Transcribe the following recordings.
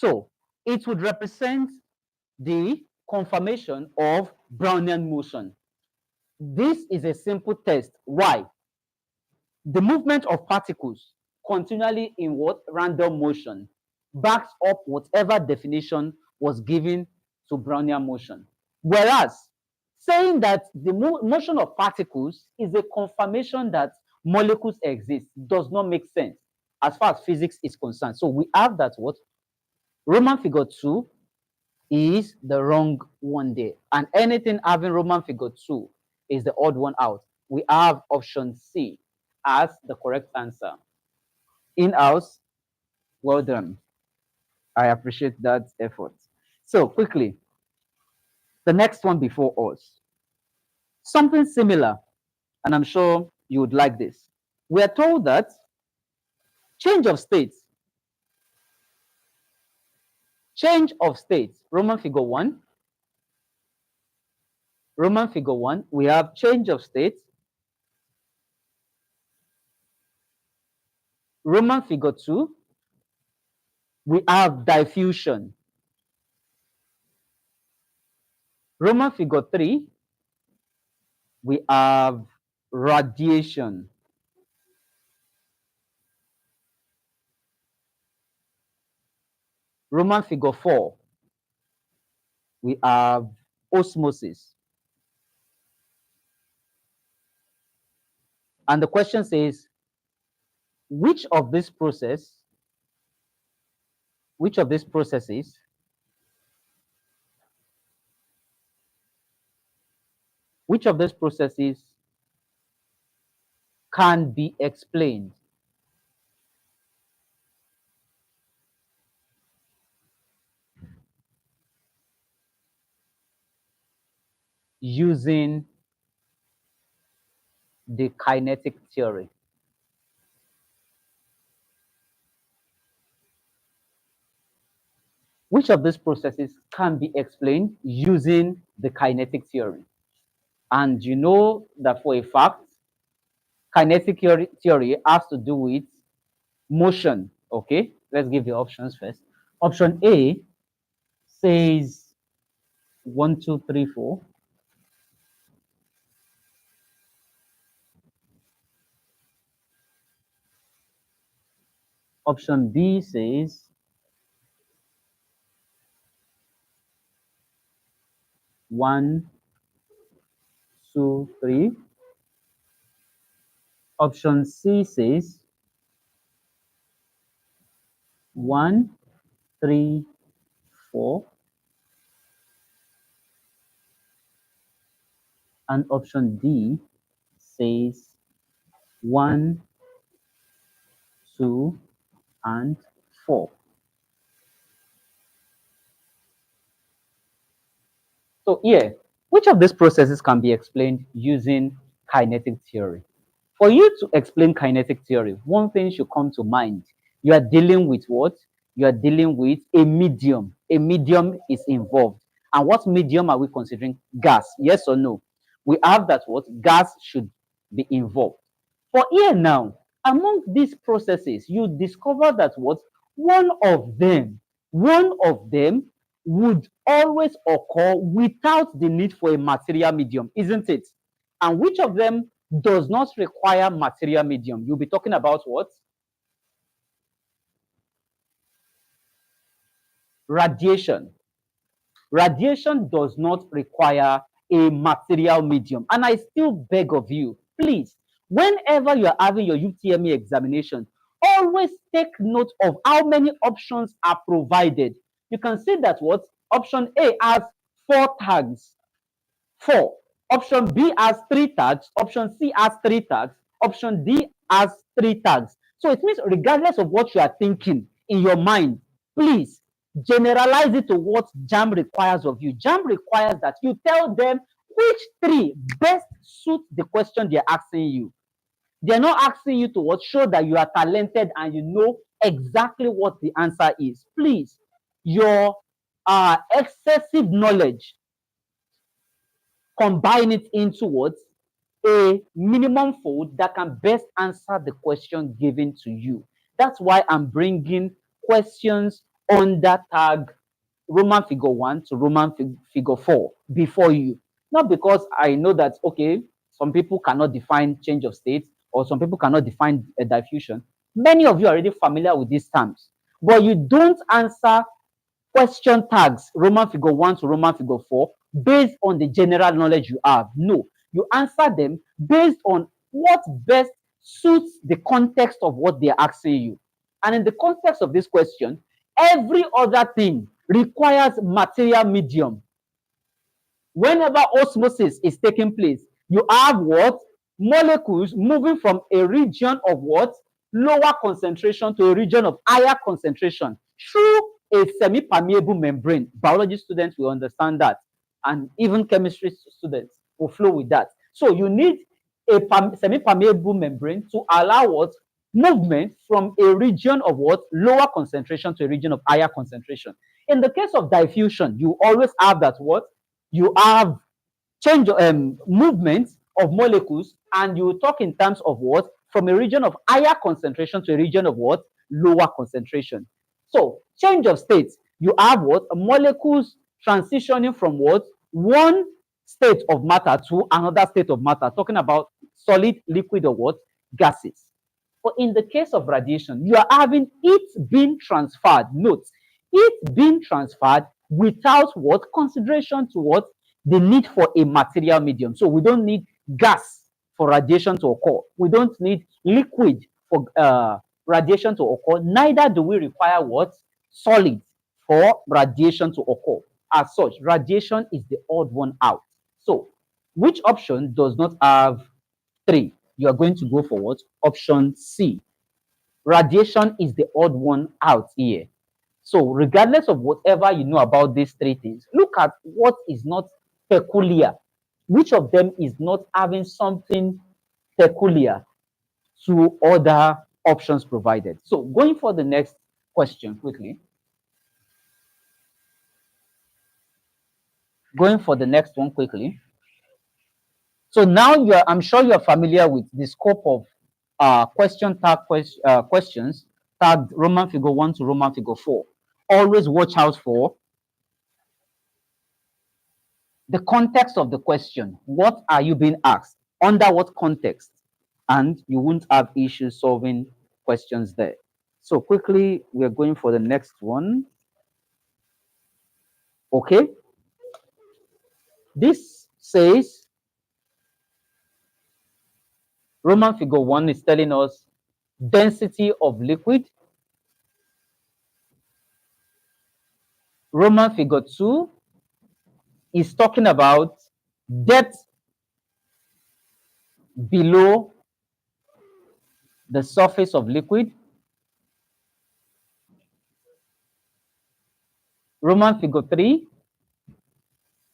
So it would represent the confirmation of Brownian motion. This is a simple test. Why? The movement of particles continually in what? Random motion backs up whatever definition was given to Brownian motion. Whereas saying that the motion of particles is a confirmation that molecules exist does not make sense as far as physics is concerned. So we have that what? Roman figure 2 is the wrong one there. And anything having Roman figure 2 is the odd one out. We have option C as the correct answer. In-house, well done. I appreciate that effort. So quickly, the next one before us. Something similar, and I'm sure you would like this. We are told that change of state, Roman figure 1, we have change of state. Roman figure 2, we have diffusion. Roman figure 3, we have radiation. Roman figure 4, we have osmosis. And the question says, which of these processes can be explained using the kinetic theory? Which of these processes can be explained using the kinetic theory? And you know that for a fact, kinetic theory has to do with motion. Okay, let's give the options first. Option A says 1, 2, 3, 4. Option B says 1, 2, 3. Option C says 1, 3, 4. And option D says 1, 2, and 4. So here, which of these processes can be explained using kinetic theory? For you to explain kinetic theory, one thing should come to mind. You are dealing with what? You are dealing with a medium. A medium is involved. And what medium are we considering? Gas. Yes or no? We have that what? Gas should be involved. For here now, among these processes, you discover that what? One of them would always occur without the need for a material medium, isn't it? And which of them does not require material medium? You'll be talking about what? Radiation. Radiation does not require a material medium. And I still beg of you, please, whenever you're having your UTME examination, always take note of how many options are provided. You can see that what? Option A has 4 tags. 4. Option B has 3 tags. Option C has 3 tags. Option D has 3 tags. So it means regardless of what you are thinking in your mind, please generalize it to what Jamb requires of you. Jamb requires that you tell them which 3 best suit the question they're asking you. They're not asking you to what? Show that you are talented and you know exactly what the answer is. Please, your excessive knowledge, combine it into what? A minimum fold that can best answer the question given to you. That's why I'm bringing questions under tag Roman figure 1 to Roman figure 4 before you. Not because I know that, okay, some people cannot define change of state or some people cannot define a diffusion. Many of you are already familiar with these terms, but you don't answer question tags Roman figure 1 to Roman figure 4 based on the general knowledge you have. No, you answer them based on what best suits the context of what they're asking you. And in the context of this question, every other thing requires material medium. Whenever osmosis is taking place, you have what? Molecules moving from a region of what? Lower concentration to a region of higher concentration through a semi-permeable membrane. Biology students will understand that, and even chemistry students will flow with that. So you need a semi-permeable membrane to allow what? Movement from a region of what? Lower concentration to a region of higher concentration. In the case of diffusion, you always have that what? You have change movement of molecules, and you talk in terms of what? From a region of higher concentration to a region of what? Lower concentration. So change of state, you have what? Molecules transitioning from what? One state of matter to another state of matter, talking about solid, liquid, or what? Gases. But in the case of radiation, you are having it being transferred. Note, it being transferred without what? Consideration to what? The need for a material medium. So we don't need gas for radiation to occur. We don't need liquid for radiation to occur. Neither do we require what? Solid for radiation to occur. As such, radiation is the odd one out. So which option does not have 3? You are going to go for what? Option C. Radiation is the odd one out here. So regardless of whatever you know about these 3 things, look at what is not peculiar. Which of them is not having something peculiar to other options provided? So going for the next question quickly. Going for the next one quickly. So now I'm sure you're familiar with the scope of questions tagged Roman figure 1 to Roman figure 4. Always watch out for the context of the question. What are you being asked? Under what context? And you won't have issues solving questions there. So quickly, we're going for the next one. Okay. This says Roman figure 1 is telling us density of liquid. Roman figure 2 is talking about depth below the surface of liquid. Roman figure 3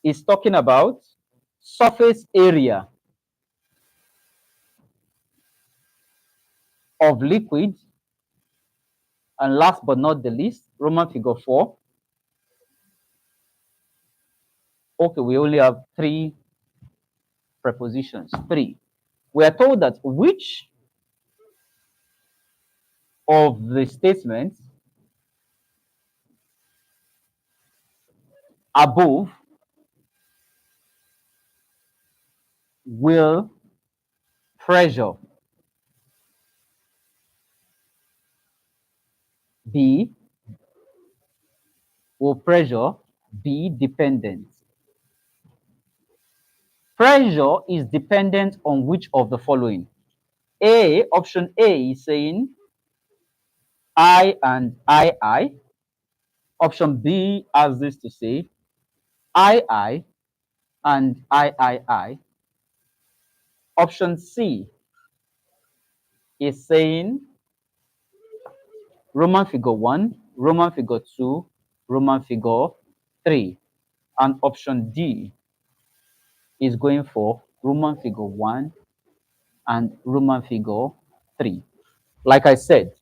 is talking about surface area of liquid. And last but not the least, Roman figure 4. Okay, we only have 3 prepositions. 3. We are told that which of the statements above will pressure be dependent? Pressure is dependent on which of the following? Option A is saying I and I. Option B has this to say I and I. Option C is saying Roman figure 1, Roman figure 2, Roman figure 3. And option D is going for Roman figure 1 and Roman figure 3. Like I said,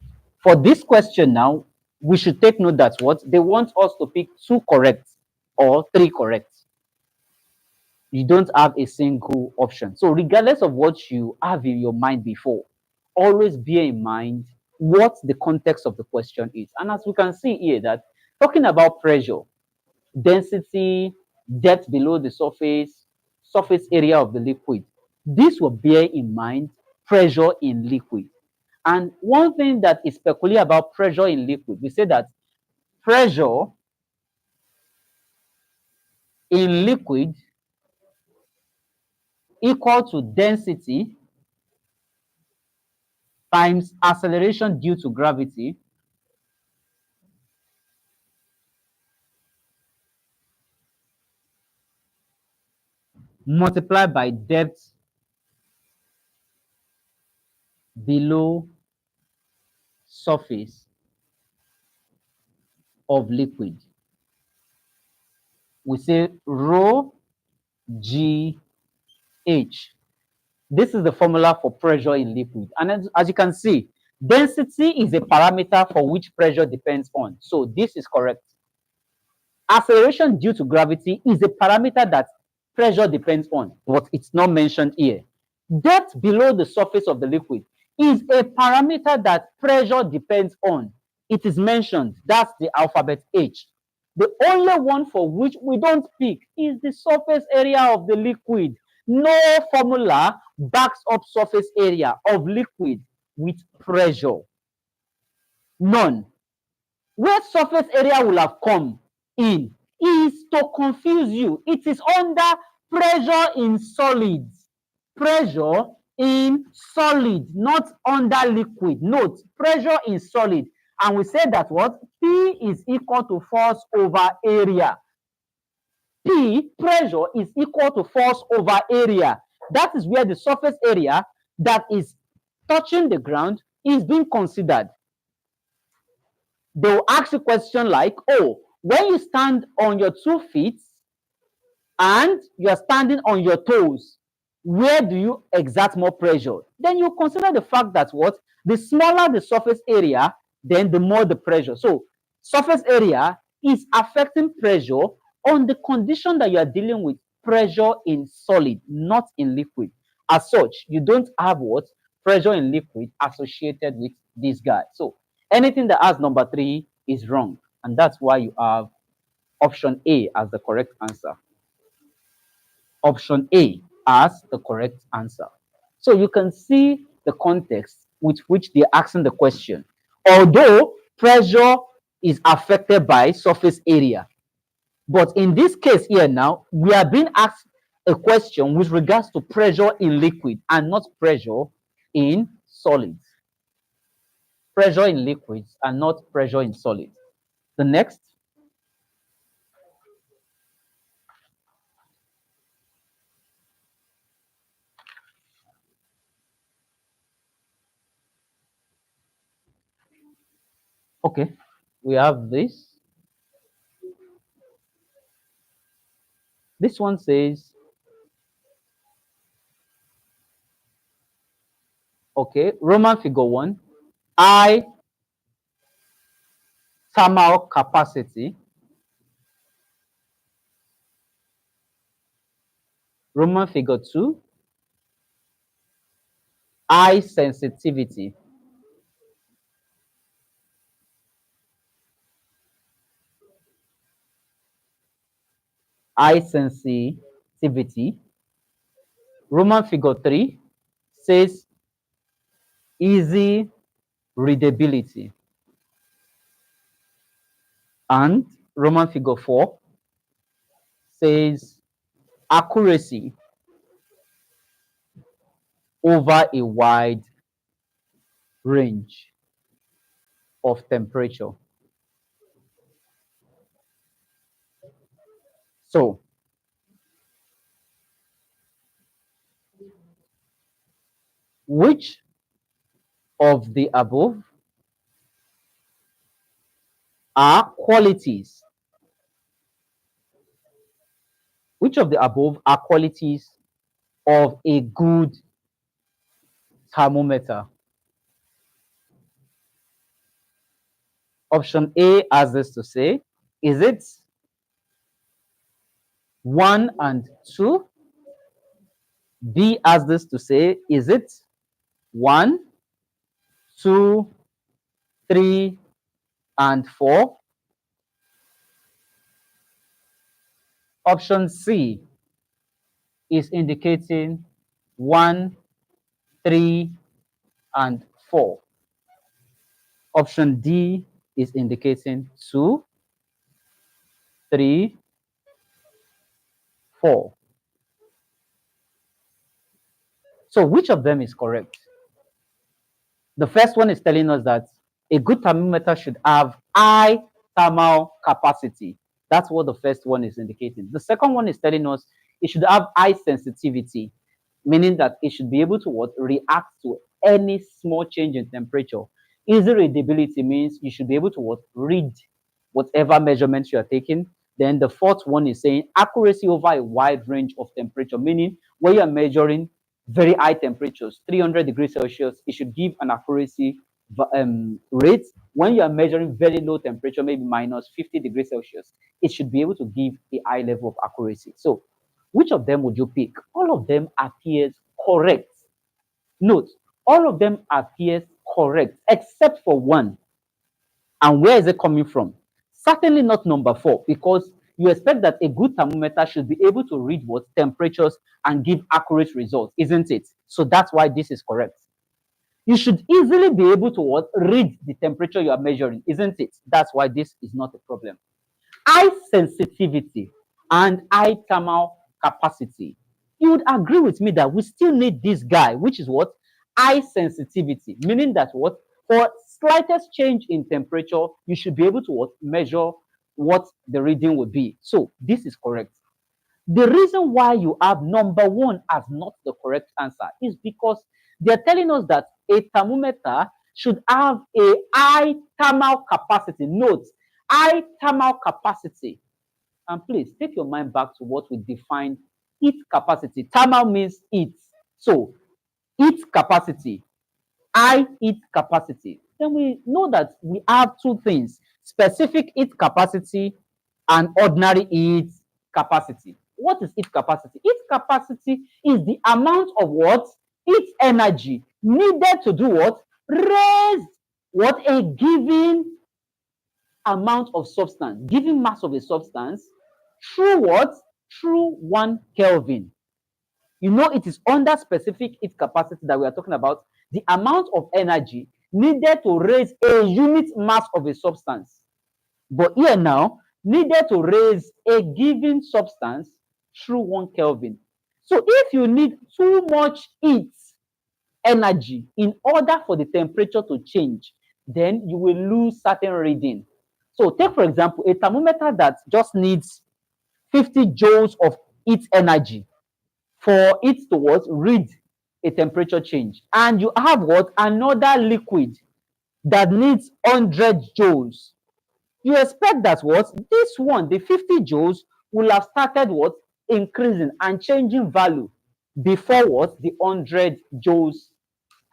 for this question now, we should take note that what they want us to pick 2 correct or 3 correct. You don't have a single option. So regardless of what you have in your mind before, always bear in mind what the context of the question is. And as we can see here, that talking about pressure, density, depth below the surface, surface area of the liquid. This will bear in mind pressure in liquid. And one thing that is peculiar about pressure in liquid, we say that pressure in liquid equal to density times acceleration due to gravity multiplied by depth below surface of liquid. We say rho g h. This is the formula for pressure in liquid. And as you can see, density is a parameter for which pressure depends on. So this is correct. Acceleration due to gravity is a parameter that pressure depends on, but it's not mentioned here. Depth below the surface of the liquid is a parameter that pressure depends on. It is mentioned. That's the alphabet H. The only one for which we don't pick is the surface area of the liquid. No formula backs up surface area of liquid with pressure. None. Where surface area will have come in is to confuse you. It is under pressure in solids. Pressure in solid, not under liquid. Note, pressure in solid. And we say that what? P is equal to force over area. P, pressure, is equal to force over area. That is where the surface area that is touching the ground is being considered. They will ask you a question like, oh, when you stand on your 2 feet and you're standing on your toes, where do you exert more pressure? Then you consider the fact that what? The smaller the surface area, then the more the pressure. So surface area is affecting pressure on the condition that you are dealing with pressure in solid, not in liquid. As such, you don't have what? Pressure in liquid associated with this guy. So anything that has number 3 is wrong. And that's why you have option A as the correct answer. Option A as the correct answer. So you can see the context with which they're asking the question. Although pressure is affected by surface area, but in this case here now, we are being asked a question with regards to pressure in liquid and not pressure in solids. Pressure in liquids and not pressure in solids. The next. Okay, we have this. This one says, okay, Roman figure 1, I thermal capacity. Roman figure 2, I sensitivity. I sensitivity. Roman figure 3 says easy readability. And Roman figure 4 says accuracy over a wide range of temperature. So, which of the above are qualities? Which of the above are qualities of a good thermometer? Option A has this to say, is it 1 and 2? B has this to say, is it 1, 2, 3, and 4? Option C is indicating 1, 3, and 4. Option D is indicating 2, 3, 4. So which of them is correct? The first one is telling us that a good thermometer should have high thermal capacity. That's what the first one is indicating. The second one is telling us it should have high sensitivity, meaning that it should be able to what, react to any small change in temperature. Easy readability means you should be able to what, read whatever measurements you are taking. Then the fourth one is saying accuracy over a wide range of temperature, meaning when you are measuring very high temperatures, 300 degrees Celsius, it should give an accuracy rate. When you are measuring very low temperature, maybe minus 50 degrees Celsius, it should be able to give a high level of accuracy. So which of them would you pick? All of them appears correct. Note, all of them appears correct except for one. And where is it coming from? Certainly not number 4, because you expect that a good thermometer should be able to read what temperatures and give accurate results, isn't it? So that's why this is correct. You should easily be able to what, read the temperature you are measuring, isn't it? That's why this is not a problem. High sensitivity and high thermal capacity. You would agree with me that we still need this guy, which is what? High sensitivity, meaning that what? For slightest change in temperature, you should be able to what? Measure what the reading would be. So this is correct. The reason why you have number 1 as not the correct answer is because they're telling us that a thermometer should have a high thermal capacity. Note, high thermal capacity. And please take your mind back to what we defined heat capacity. Thermal means heat. So heat capacity, high heat capacity. Then we know that we have two things: specific heat capacity and ordinary heat capacity. What is heat capacity? Heat capacity is the amount of what? Heat energy needed to do what? Raise what? A given amount of substance, given mass of a substance through what? Through 1 Kelvin. You know, it is under specific heat capacity that we are talking about the amount of energy needed to raise a unit mass of a substance. But here now, needed to raise a given substance through 1 Kelvin. So if you need too much heat energy in order for the temperature to change, then you will lose certain reading. So take, for example, a thermometer that just needs 50 joules of heat energy for it to what? Read a temperature change. And you have what? Another liquid that needs 100 joules. You expect that what? This one, the 50 joules, will have started what? Increasing and changing value before what? The 100 joules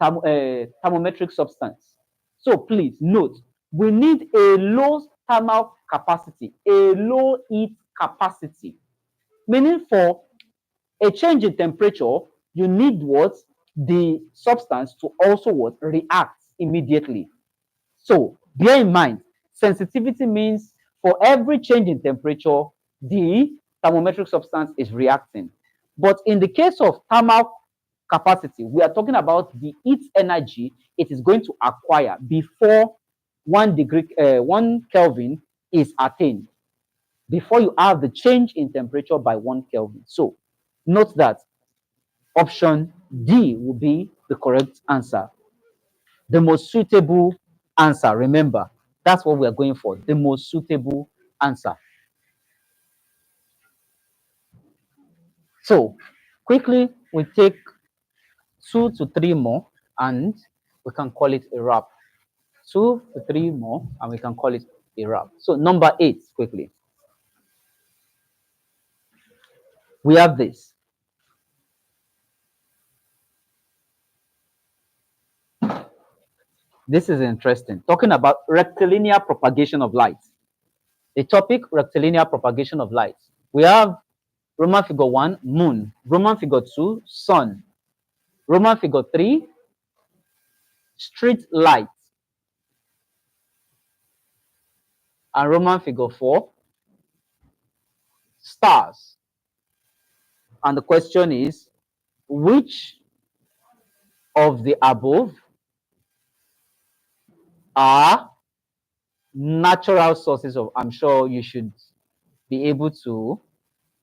thermometric substance. So please note, we need a low thermal capacity, a low heat capacity. Meaning for a change in temperature, you need what? The substance to also what? React immediately. So bear in mind, sensitivity means for every change in temperature, the thermometric substance is reacting. But in the case of thermal capacity, we are talking about the heat energy it is going to acquire before 1 Kelvin is attained, before you have the change in temperature by 1 Kelvin. So note that option D will be the correct answer. The most suitable answer. Remember, that's what we are going for. The most suitable answer. So quickly, we take 2 to 3 more and we can call it a wrap. 2 to 3 more and we can call it a wrap. So number 8, quickly. We have this. This is interesting. Talking about rectilinear propagation of light. The topic, rectilinear propagation of light. We have Roman figure 1, moon. Roman figure 2, sun. Roman figure 3, street light. And Roman figure 4, stars. And the question is, which of the above are natural sources of, I'm sure you should be able to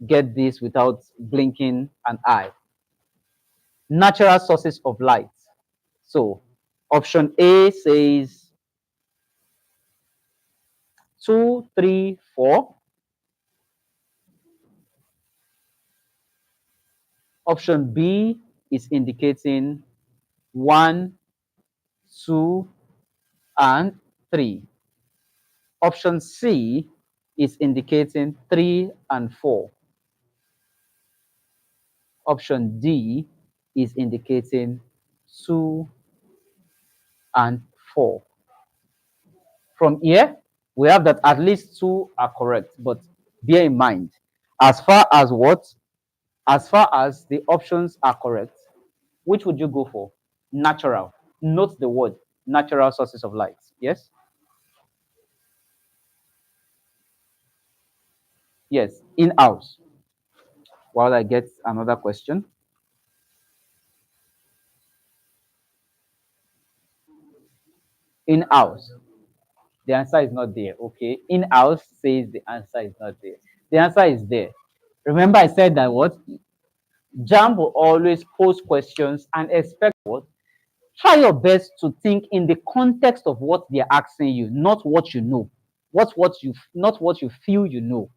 get this without blinking an eye. Natural sources of light. So option A says 2, 3, 4. Option B is indicating 1, 2, and 3. Option C is indicating 3 and 4. Option D is indicating 2 and 4. From here, we have that at least 2 are correct, but bear in mind, as far as what? As far as the options are correct, which would you go for? Natural. Note the word natural sources of light. Yes? Yes, in-house. While I get another question. In-house. The answer is not there. Okay. In-house says the answer is not there. The answer is there. Remember, I said that what? Jamb will always pose questions and expect what? Try your best to think in the context of what they're asking you, not what you know. Not what you feel you know.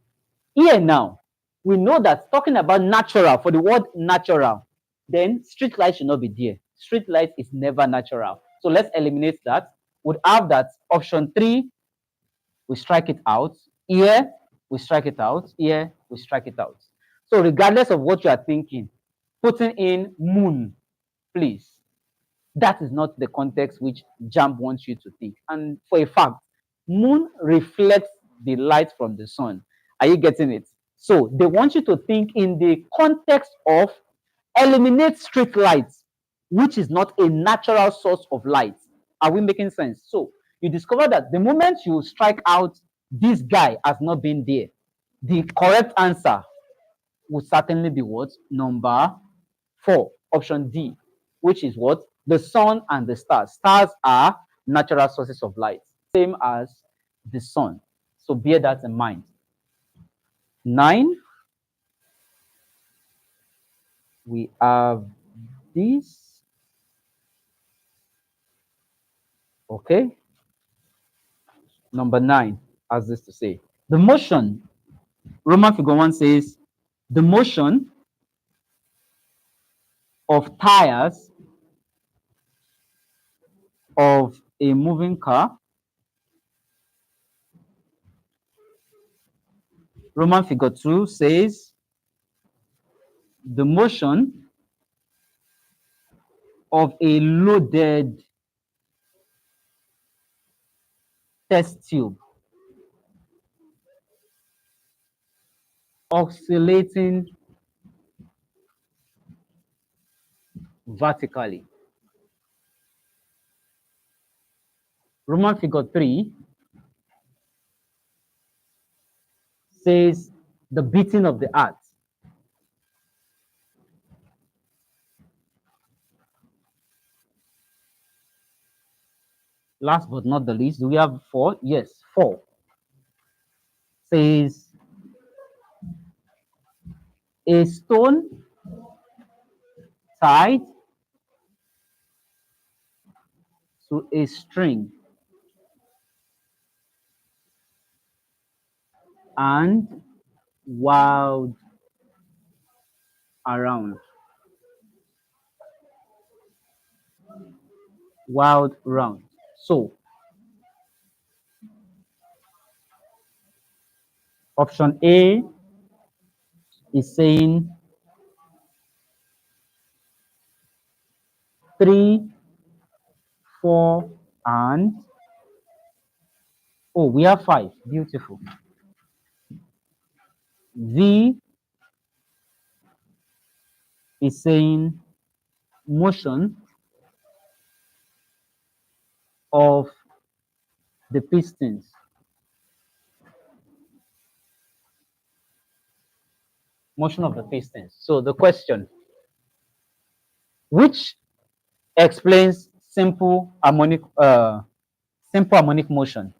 Here now, we know that talking about natural, for the word natural, then street light should not be there. Street light is never natural. So let's eliminate that. We'd have that option 3, we strike it out. Here, we strike it out. Here, we strike it out. So regardless of what you are thinking, putting in moon, please. That is not the context which Jamb wants you to think. And for a fact, moon reflects the light from the sun. Are you getting it? So they want you to think in the context of eliminate street lights, which is not a natural source of light. Are we making sense? So you discover that the moment you strike out this guy has not been there, the correct answer would certainly be what? Number 4, option D, which is what? The sun and the stars. Stars are natural sources of light, same as the sun. So bear that in mind. 9, we have this. Okay. Number 9 has this to say. The motion, Roman figure 1 says, the motion of tires of a moving car. Roman figure 2 says, the motion of a loaded test tube oscillating vertically. Roman figure 3 says the beating of the heart. Last but not the least, do we have 4? Yes, 4 says a stone tied to a string and wound around. Wound round. So option A is saying 3, 4, and oh, we have 5. Beautiful. V is saying motion of the pistons. motion of the pistons. So the question, which explains simple harmonic motion?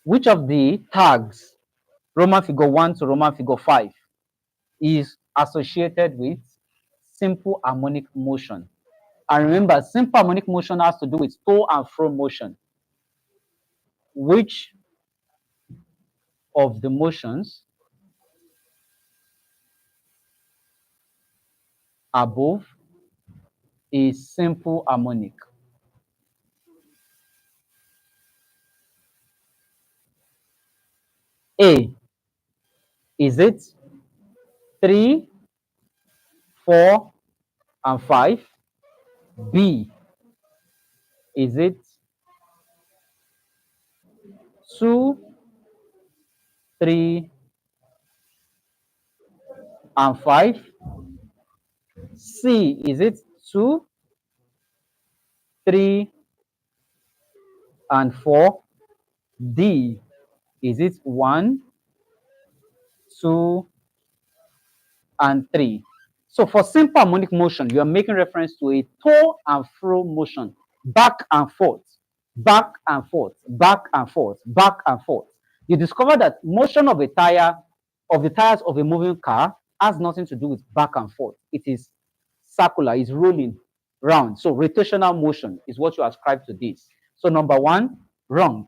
Which of the tags, Roman figure 1 to Roman figure 5, is associated with simple harmonic motion? And remember, simple harmonic motion has to do with to and fro motion. Which of the motions above is simple harmonic? A, is it 3, 4, and 5? B, is it 2, 3, and 5? C, is it 2, 3, and 4? D, is it 1, 2, and 3? So for simple harmonic motion, you are making reference to a to and fro motion, back and forth, back and forth, back and forth, back and forth. You discover that motion of a tire, of the tires of a moving car, has nothing to do with back and forth. It is circular, it's rolling round. So rotational motion is what you ascribe to this. So number one, wrong.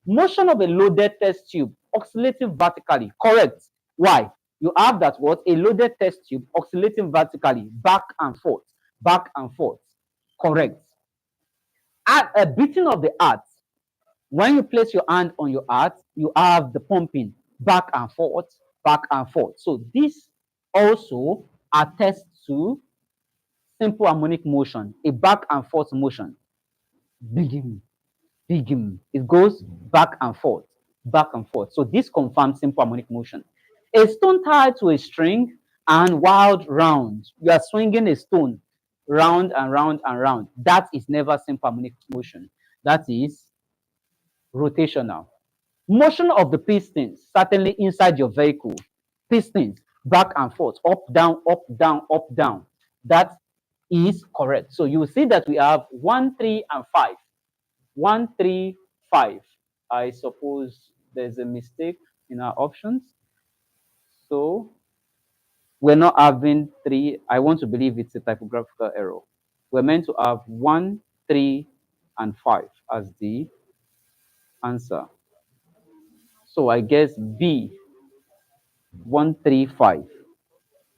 Motion of a loaded test tube oscillating vertically, correct. Why? You have that what? A loaded test tube oscillating vertically, back and forth, back and forth. Correct. At a beating of the heart, when you place your hand on your heart, you have the pumping back and forth, back and forth. So this also attests to simple harmonic motion, a back and forth motion. Begin, begin. It goes back and forth, back and forth. So this confirms simple harmonic motion. A stone tied to a string and wound round. You are swinging a stone round and round and round. That is never simple harmonic motion. That is rotational. Motion of the pistons, certainly inside your vehicle. Pistons, back and forth, up, down, up, down, up, down. That is correct. So you will see that we have 1, 3, and 5. 1, 3, 5. I suppose there's a mistake in our options. So we're not having 3. I want to believe it's a typographical error. We're meant to have 1, 3, and 5 as the answer. So I guess B, 1, 3, 5.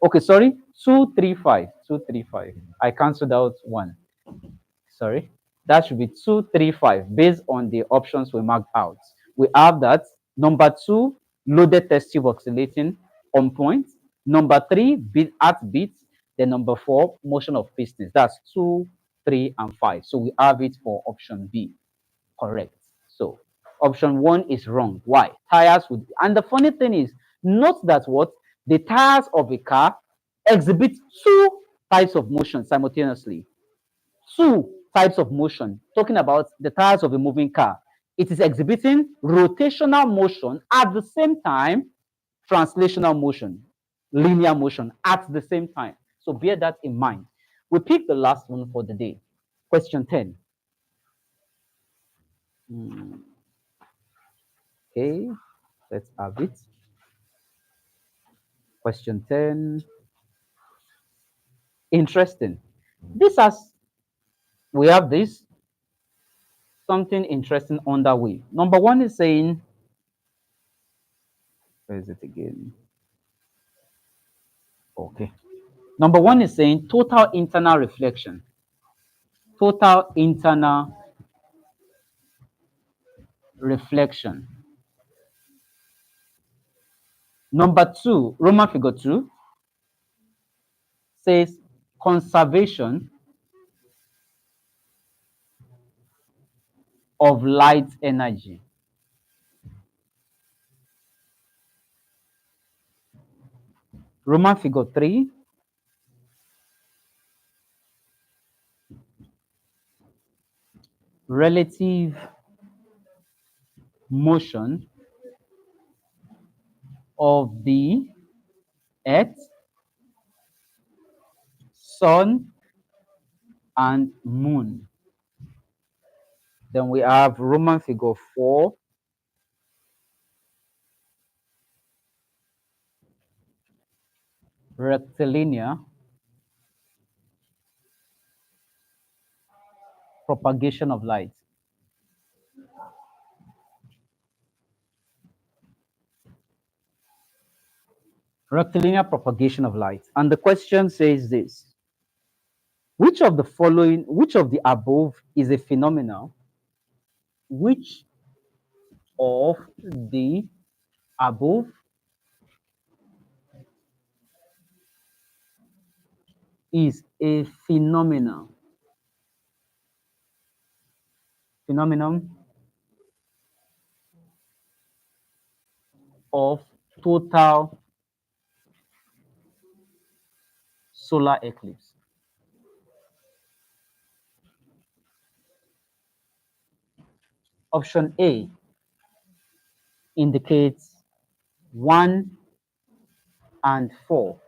Okay, sorry, 2, 3, 5. 2, 3, 5. I cancelled out 1. Sorry. That should be 2, 3, 5 based on the options we marked out. We have that number 2, loaded test tube oscillating on point. Number 3, beat at beats. Then number 4, motion of pistons. That's 2, 3, and 5. So we have it for option B. Correct. So option 1 is wrong. Why? Tires would, and the funny thing is, note that what? The tires of a car exhibit two types of motion simultaneously. Two types of motion. Talking about the tires of a moving car. It is exhibiting rotational motion at the same time, translational motion, linear motion at the same time. So bear that in mind. We pick the last one for the day. Question 10. Okay, let's have it. Question 10. Interesting. This has, we have this, something interesting underway. Number 1 is saying, where is it again? Okay. Number 1 is saying total internal reflection. Total internal reflection. Number 2, Roman figure 2, says conservation of light energy. Roman figure 3, relative motion of the Earth, Sun, and Moon. Then we have Roman figure 4, rectilinear propagation of light. Rectilinear propagation of light. And the question says this: which of the above is a phenomenon? Which of the above is a phenomenon of total solar eclipse? Option A indicates 1 and 4.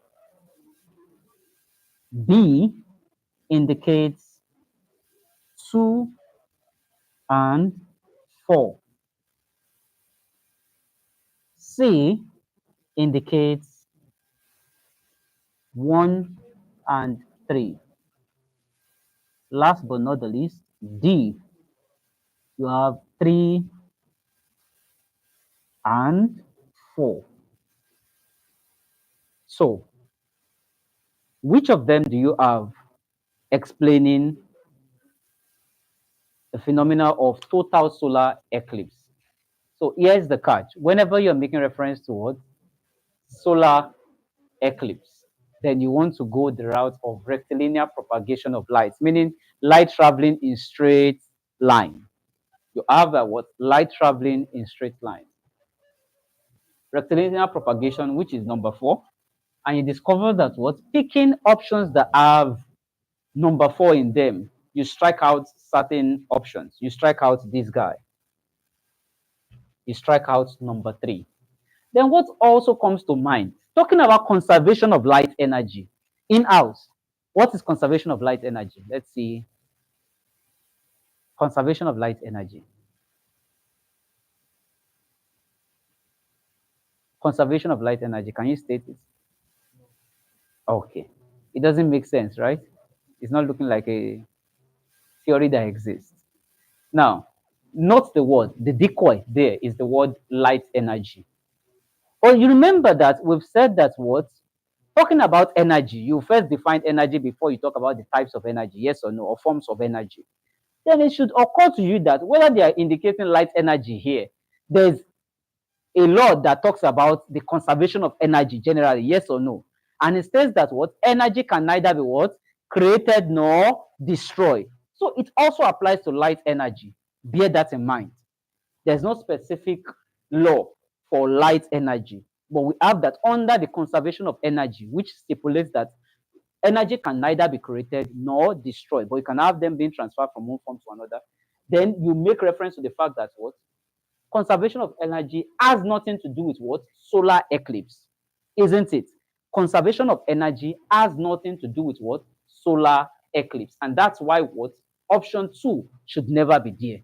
B indicates 2 and 4. C indicates 1 and 3. Last but not the least, D, you have 3 and 4. So, which of them do you have explaining the phenomena of total solar eclipse? So here's the catch. Whenever you're making reference to what? Solar eclipse, then you want to go the route of rectilinear propagation of light, meaning light traveling in straight line. You have what? Light traveling in straight line. Rectilinear propagation, which is number 4, and you discover that what? Picking options that have number 4 in them, you strike out certain options. You strike out this guy. You strike out number 3. Then what also comes to mind? Talking about conservation of light energy in-house. What is conservation of light energy? Let's see. Conservation of light energy. Conservation of light energy. Can you state it? Okay. It doesn't make sense, right? It's not looking like a theory that exists. Now, note the word. The decoy there is the word light energy. Oh, you remember that we've said that what? Talking about energy, you first define energy before you talk about the types of energy, yes or no, or forms of energy. Then it should occur to you that whether they are indicating light energy here, there's a law that talks about the conservation of energy generally, yes or no. And it says that what? Energy can neither be what? Created nor destroyed. So it also applies to light energy. Bear that in mind. There's no specific law for light energy, but we have that under the conservation of energy, which stipulates that energy can neither be created nor destroyed, but you can have them being transferred from one form to another. Then you make reference to the fact that what? Conservation of energy has nothing to do with what? Solar eclipse, isn't it? Conservation of energy has nothing to do with what? Solar eclipse. And that's why what? Option 2 should never be there.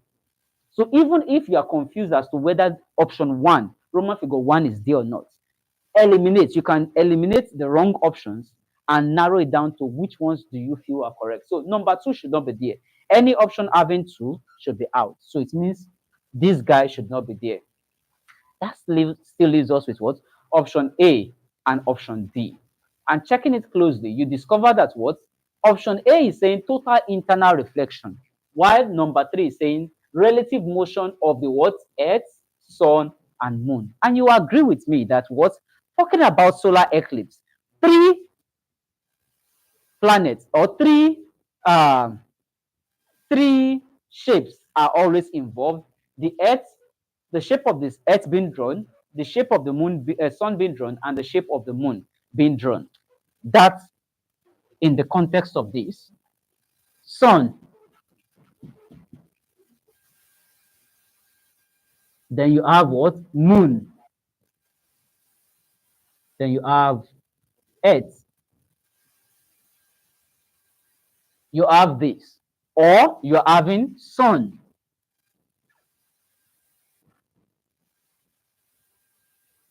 So even if you are confused as to whether option 1, Roman figure 1, is there or not, eliminate. You can eliminate the wrong options and narrow it down to which ones do you feel are correct. So number 2 should not be there. Any option having 2 should be out. So it means this guy should not be there. That still leaves us with what? Option A and option D. And checking it closely, you discover that what? Option A is saying total internal reflection, while number 3 is saying relative motion of the what? Earth, Sun, and Moon. And you agree with me that what? Talking about solar eclipse, 3 planets or 3 shapes are always involved. The Earth, the shape of this Earth being drawn, the shape of the moon, Sun being drawn, and the shape of the moon being drawn. That, in the context of this, Sun, then you have what? Moon. Then you have Earth, you have this. Or you're having sun,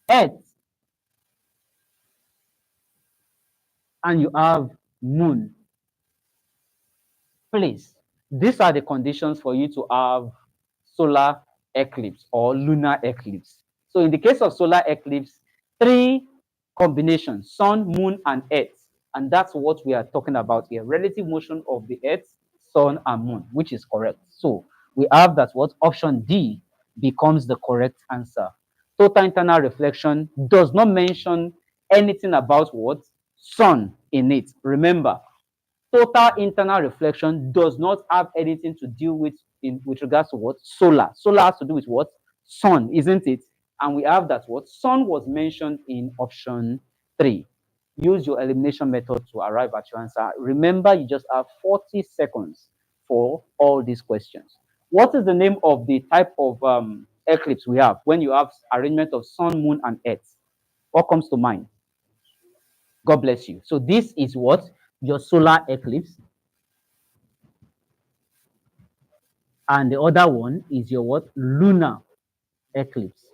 Earth, and you have moon. Please, these are the conditions for you to have solar eclipse or lunar eclipse. So in the case of solar eclipse, three combinations: sun, moon, and earth. And that's what we are talking about here: relative motion of the earth, sun, and moon, which is correct. So we have that what option D becomes the correct answer. Total internal reflection does not mention anything about what sun in it. Remember, total internal reflection does not have anything to do with regards to what solar. Solar has to do with what sun, isn't it? And we have that what sun was mentioned in option 3. Use your elimination method to arrive at your answer. Remember, you just have 40 seconds for all these questions. What is the name of the type of eclipse we have when you have arrangement of sun, moon, and earth? What comes to mind? God bless you. So this is what your solar eclipse. And the other one is your what? Lunar eclipse.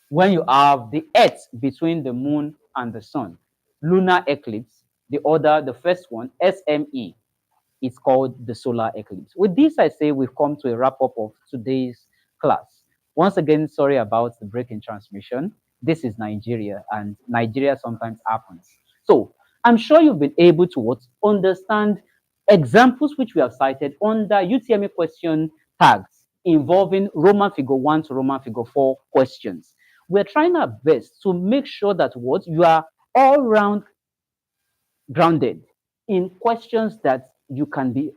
When you have the earth between the moon and the sun. Lunar eclipse. The first one, SME, is called the solar eclipse. With this, I say we've come to a wrap up of today's class. Once again, sorry about the break in transmission. This is Nigeria, and Nigeria sometimes happens. So I'm sure you've been able to understand examples which we have cited under UTME question tags involving Roman figure 1 to Roman figure 4 questions. We're trying our best to make sure that what you are all round grounded in questions that you can be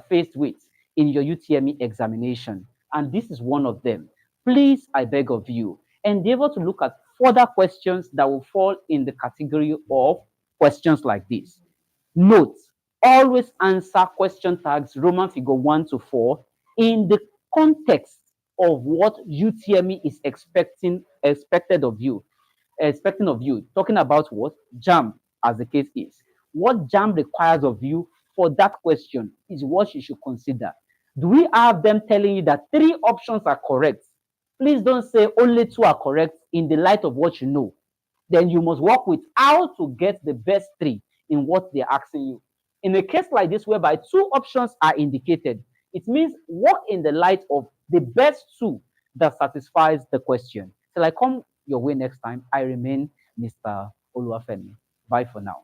faced with in your UTME examination. And this is one of them. Please, I beg of you, endeavor to look at further questions that will fall in the category of questions like this. Note, always answer question tags Roman figure 1 to 4 in the context of what UTME is expecting of you, talking about what Jamb, as the case is. What Jamb requires of you for that question is what you should consider. Do we have them telling you that 3 options are correct? Please don't say only 2 are correct in the light of what you know. Then you must work with how to get the best 3 in what they're asking you. In a case like this, whereby 2 options are indicated, it means work in the light of the best 2 that satisfies the question. Till I come your way next time, I remain Mr. Oluwafemi. Bye for now.